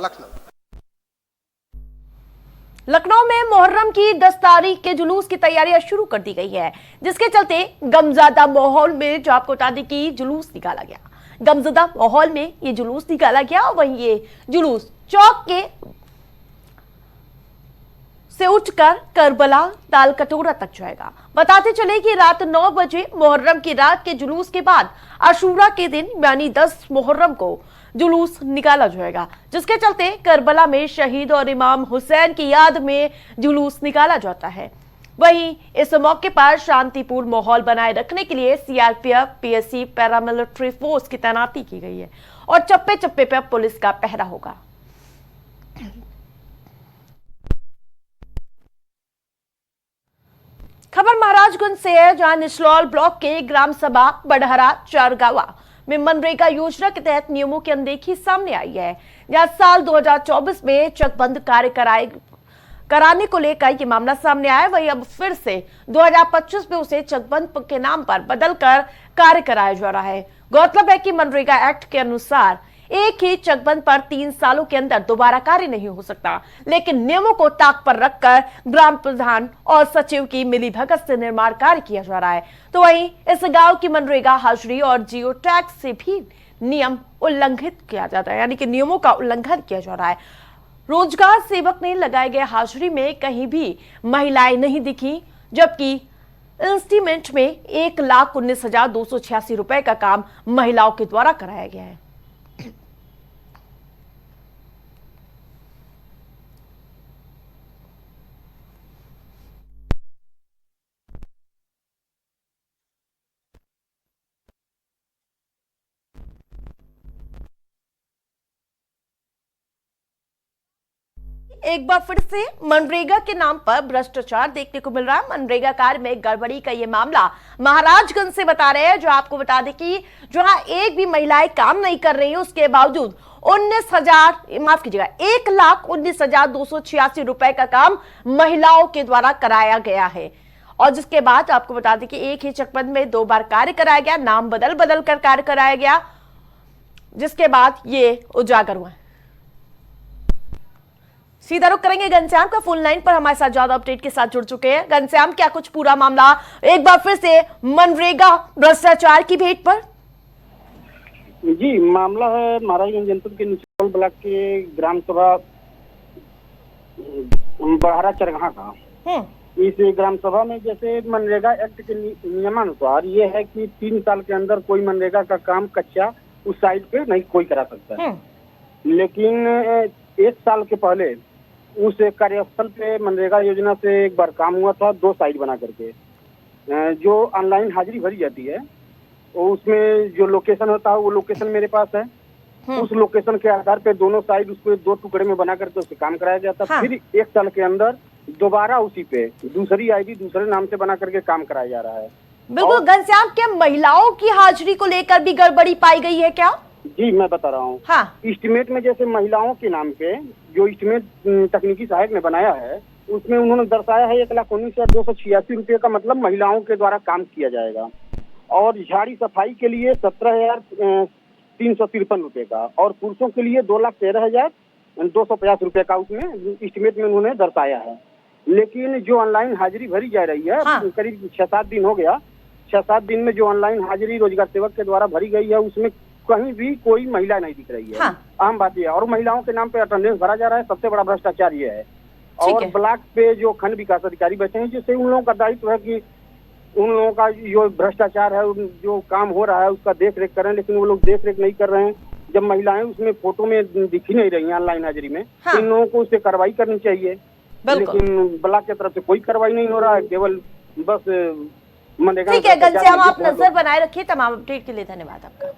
लखनऊ। लखनऊ में मुहर्रम की 10 तारीख के जुलूस की तैयारियां शुरू कर दी गई है, जिसके चलते गमज़दा माहौल में जो आपको बता दें कि जुलूस निकाला गया। गमज़दा माहौल में ये जुलूस निकाला गया और वहीं ये जुलूस चौक के से उठकर करबला ताल कटोरा तक जाएगा। बताते चले कि रात 9 बजे मुहर्रम की रात के जुलूस के बाद आशूरा के दिन यानी 10 मुहर्रम को जुलूस निकाला जाएगा, जिसके चलते करबला में शहीद और इमाम हुसैन की याद में जुलूस निकाला जाता है। वहीं इस मौके पर शांतिपूर्ण माहौल बनाए रखने के लिए सीआरपीएफ, पीएसी, पैरामिलिट्री फोर्स की तैनाती की गई है और चप्पे चप्पे पर पुलिस का पहरा होगा। खबर महाराजगंज से है, जहां निचलौल ब्लॉक के ग्राम सभा बड़हरा चारगावा में मनरेगा योजना के तहत नियमों की अनदेखी सामने आई है। जहां साल 2024 में चकबंद कार्य कराने को लेकर यह मामला सामने आया, वहीं अब फिर से 2025 में उसे चकबंद के नाम पर बदलकर कार्य कराया जा रहा है। गौरतलब है कि मनरेगा एक्ट के अनुसार एक ही चकबंद पर 3 सालों के अंदर दोबारा कार्य नहीं हो सकता, लेकिन नियमों को ताक पर रखकर ग्राम प्रधान और सचिव की मिलीभगत से निर्माण कार्य किया जा रहा है। तो वहीं इस गांव की मनरेगा हाजिरी और जियो टैक्स से भी नियम उल्लंघित किया जाता है, यानी कि नियमों का उल्लंघन किया जा रहा है। रोजगार सेवक ने लगाए गए हाजिरी में कहीं भी महिलाएं नहीं दिखी, जबकि इंस्टीमेंट में 1,19,286 रुपए का काम महिलाओं के द्वारा कराया गया है। एक बार फिर से मनरेगा के नाम पर भ्रष्टाचार देखने को मिल रहा है। मनरेगा कार्य में गड़बड़ी का ये मामला महाराजगंज से बता रहे हैं, जो आपको बता दें कि जहां एक भी महिलाएं काम नहीं कर रही है, उसके बावजूद 1,19,286 रुपए का काम महिलाओं के द्वारा कराया गया है। और जिसके बाद आपको बता दें कि एक ही चकबंद में 2 बार कार्य कराया गया, नाम बदल बदल कर कार्य कराया गया, जिसके बाद ये उजागर हुआ। सीधा रुख करेंगे घनश्याम का, फोन लाइन पर हमारे साथ ज्यादा अपडेट के साथ जुड़ चुके हैं। घनश्याम, क्या कुछ पूरा मामला एक बार फिर से मनरेगा भ्रष्टाचार की भेंट पर? जी, मामला है महाराजगंज जनपद के निचलौल ब्लॉक के ग्राम सभा बड़हरा चरगाहा का। इस ग्राम सभा में जैसे मनरेगा एक्ट के नियमानुसार ये है कि 3 साल के अंदर कोई मनरेगा का काम कच्चा उस साइट पे नहीं कोई करा सकता है। लेकिन 1 साल के पहले उस कार्यस्थल पे मनरेगा योजना से एक बार काम हुआ था, 2 साइट बना करके। जो ऑनलाइन हाजिरी भरी जाती है उसमें जो लोकेशन होता है वो लोकेशन मेरे पास है। उस लोकेशन के आधार पे दोनों साइड उसको 2 टुकड़े में बना करके उससे काम कराया गया था। फिर 1 साल के अंदर दोबारा उसी पे दूसरी आईडी दूसरे नाम से बना करके काम कराया जा रहा है। बिल्कुल घनश्याम, क्या महिलाओं की हाजिरी को लेकर भी गड़बड़ी पाई गई है क्या? जी, मैं बता रहा हूँ। इस्टीमेट में जैसे महिलाओं के नाम पे जो इस्टीमेट तकनीकी सहायक ने बनाया है उसमें उन्होंने दर्शाया है 1,19,286 रुपये का मतलब महिलाओं के द्वारा काम किया जाएगा, और झाड़ी सफाई के लिए 17,353 रुपये का, और पुरुषों के लिए 2,13,250 रुपये का उसमें इस्टीमेट में उन्होंने दर्शाया है। लेकिन जो ऑनलाइन हाजिरी भरी जा रही है, करीब 6-7 दिन हो गया, 6-7 दिन में जो ऑनलाइन हाजिरी रोजगार सेवक के द्वारा भरी गई है उसमें कहीं भी कोई महिला नहीं दिख रही है। आम बात यह है, और महिलाओं के नाम पे अटेंडेंस भरा जा रहा है। सबसे बड़ा भ्रष्टाचार ये है। और ब्लॉक पे जो खंड विकास अधिकारी बैठे हैं, जिससे उन लोगों का दायित्व है कि उन लोगों का जो भ्रष्टाचार है, जो काम हो रहा है उसका देख रेख करें, लेकिन वो लोग देख रेख नहीं कर रहे हैं। जब महिलाएं उसमें फोटो में दिख ही नहीं रही है ऑनलाइन हाजिरी में, तो इन लोगों को उस पर कार्रवाई करनी चाहिए। लेकिन ब्लॉक की तरफ से कोई कार्रवाई नहीं हो रहा है, केवल बस मनरेगा। ठीक है घनश्याम, आप नजर बनाए रखिए। तमाम अपडेट के लिए धन्यवाद आपका।